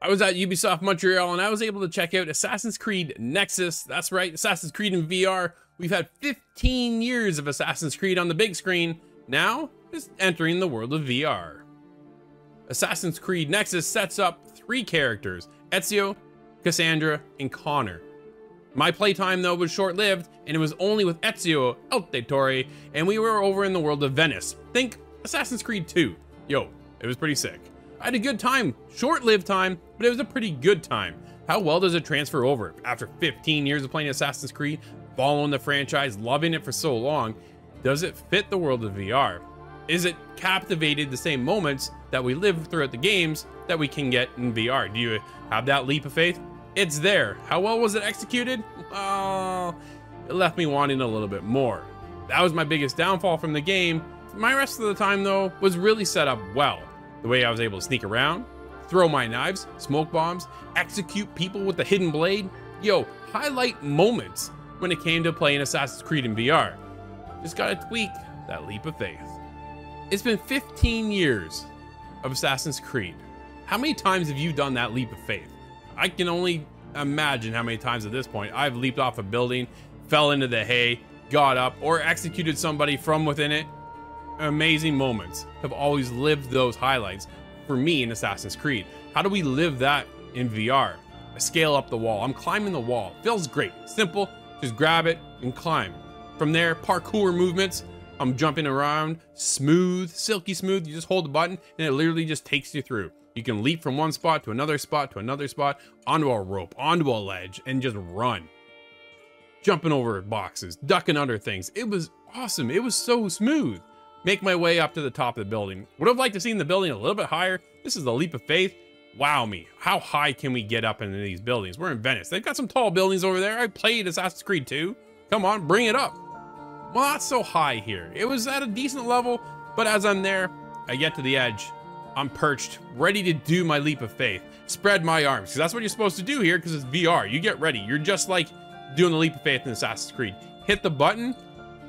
I was at Ubisoft Montreal and I was able to check out Assassin's Creed Nexus. That's right, Assassin's Creed in VR. We've had 15 years of Assassin's Creed on the big screen. Now, it's entering the world of VR. Assassin's Creed Nexus sets up 3 characters, Ezio, Cassandra, and Connor. My playtime though was short-lived, and it was only with Ezio Auditore, and we were over in the world of Venice. Think Assassin's Creed 2. Yo, it was pretty sick. I had a good time, short-lived time, but it was a pretty good time. How well does it transfer over? After 15 years of playing Assassin's Creed, following the franchise, loving it for so long, does it fit the world of VR? Is it captivated the same moments that we live throughout the games that we can get in VR? Do you have that leap of faith? It's there. How well was it executed? It left me wanting a little bit more. That was my biggest downfall from the game. My rest of the time though was really set up well. The way I was able to sneak around, throw my knives, smoke bombs, execute people with the hidden blade. Yo, highlight moments when it came to playing Assassin's Creed in VR. Just gotta tweak that leap of faith. It's been 15 years of Assassin's Creed. How many times have you done that leap of faith? I can only imagine how many times at this point I've leaped off a building, fell into the hay, got up, or executed somebody from within it. Amazing moments. Have always lived those highlights for me in Assassin's Creed. How do we live that in VR? I scale up the wall. I'm climbing the wall. Feels great. Simple. Just grab it and climb. From there, parkour movements. I'm jumping around. Smooth, silky smooth. You just hold the button and it literally just takes you through. You can leap from one spot to another spot to another spot, onto a rope, onto a ledge, and just run. Jumping over boxes, ducking under things. It was awesome. It was so smooth. Make my way up to the top of the building. Would have liked to seen the building a little bit higher. This is the leap of faith. Wow me. How high can we get up into these buildings? We're in Venice. They've got some tall buildings over there. I played Assassin's Creed 2. Come on, bring it up. Well, not so high here. It was at a decent level, but as I'm there, I get to the edge. I'm perched, ready to do my leap of faith. Spread my arms, because that's what you're supposed to do here, because it's VR. You get ready. You're just like doing the leap of faith in Assassin's Creed. Hit the button,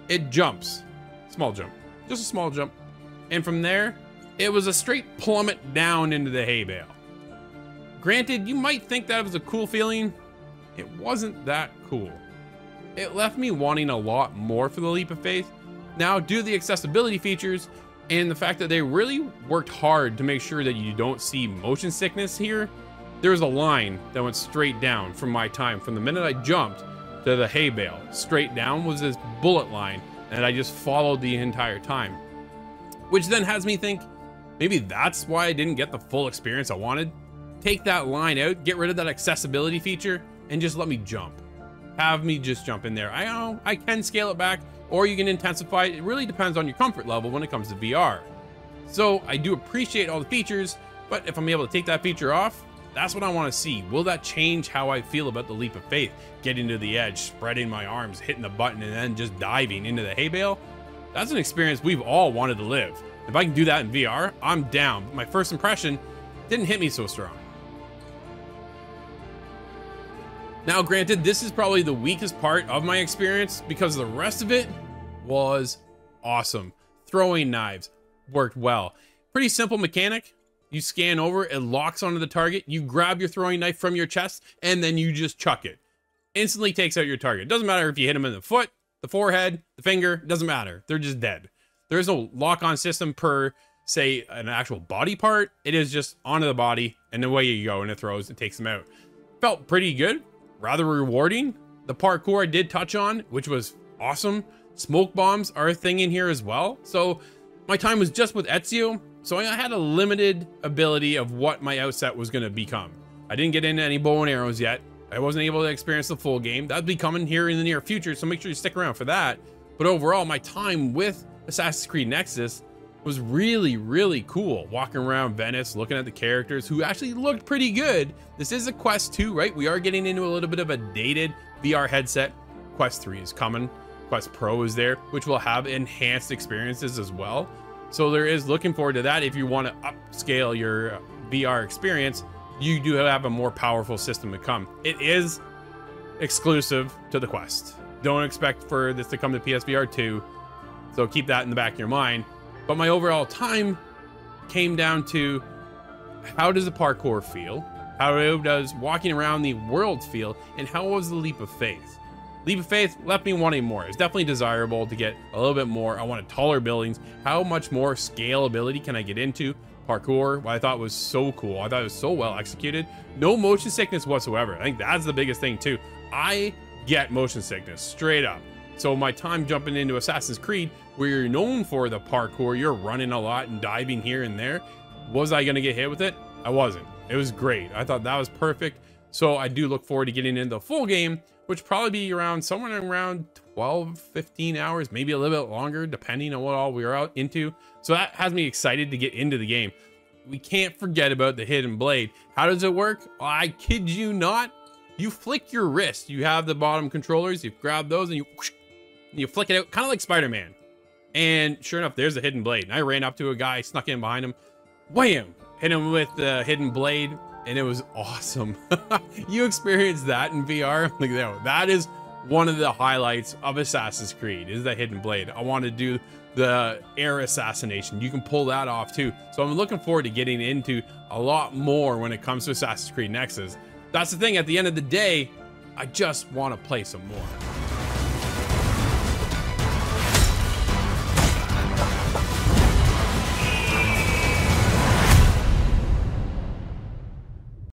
it jumps. Small jump. Just a small jump. And from there, it was a straight plummet down into the hay bale. Granted, you might think that was a cool feeling. It wasn't that cool. It left me wanting a lot more for the leap of faith. Now, due to the accessibility features and the fact that they really worked hard to make sure that you don't see motion sickness here, there was a line that went straight down from my time. From the minute I jumped to the hay bale, straight down was this bullet line, and I just followed the entire time. Which then has me think, maybe that's why I didn't get the full experience I wanted. Take that line out, get rid of that accessibility feature, and just let me jump. Have me just jump in there. I know I can scale it back, or you can intensify it. It really depends on your comfort level when it comes to VR. So I do appreciate all the features, but if I'm able to take that feature off, that's what I want to see. Will that change how I feel about the leap of faith? Getting to the edge, spreading my arms, hitting the button, and then just diving into the hay bale? That's an experience we've all wanted to live. If I can do that in VR, I'm down. My first impression didn't hit me so strong. Now, granted, this is probably the weakest part of my experience because the rest of it was awesome. Throwing knives worked well. Pretty simple mechanic. You scan over, it locks onto the target. You grab your throwing knife from your chest, and then you just chuck it. Instantly takes out your target. Doesn't matter if you hit them in the foot, the forehead, the finger, doesn't matter. They're just dead. There is no lock-on system per, say, an actual body part. It is just onto the body, and away you go, and it throws, it takes them out. Felt pretty good. Rather rewarding. The parkour I did touch on, which was awesome. Smoke bombs are a thing in here as well. So my time was just with Ezio, so I had a limited ability of what my outset was going to become. I didn't get into any bow and arrows yet. I wasn't able to experience the full game. That'll be coming here in the near future, so make sure you stick around for that. But overall, my time with Assassin's Creed Nexus was really, really cool. Walking around Venice, looking at the characters who actually looked pretty good. This is a Quest 2, right? We are getting into a little bit of a dated VR headset. Quest 3 is coming. Quest Pro is there, which will have enhanced experiences as well. So there is looking forward to that. If you want to upscale your VR experience, you do have a more powerful system to come. It is exclusive to the Quest. Don't expect for this to come to PSVR 2. So keep that in the back of your mind. But my overall time came down to, how does the parkour feel? How does walking around the world feel? And how was the leap of faith? Leap of faith left me wanting more. It's definitely desirable to get a little bit more. I wanted taller buildings. How much more scalability can I get into? Parkour, what I thought was so cool. I thought it was so well executed. No motion sickness whatsoever. I think that's the biggest thing too. I get motion sickness straight up. So my time jumping into Assassin's Creed, where you're known for the parkour, you're running a lot and diving here and there. Was I gonna get hit with it? I wasn't. It was great. I thought that was perfect. So I do look forward to getting into the full game, which probably be around somewhere around 12, 15 hours, maybe a little bit longer, depending on what all we are out into. So that has me excited to get into the game. We can't forget about the hidden blade. How does it work? I kid you not. You flick your wrist. You have the bottom controllers. You grab those and you flick it out, kind of like Spider-Man. And sure enough, there's the hidden blade. And I ran up to a guy, snuck in behind him, wham, hit him with the hidden blade. And it was awesome. You experienced that in VR? Like, that is one of the highlights of Assassin's Creed, is the hidden blade. I want to do the air assassination. You can pull that off too. So I'm looking forward to getting into a lot more when it comes to Assassin's Creed Nexus. That's the thing, at the end of the day, I just want to play some more.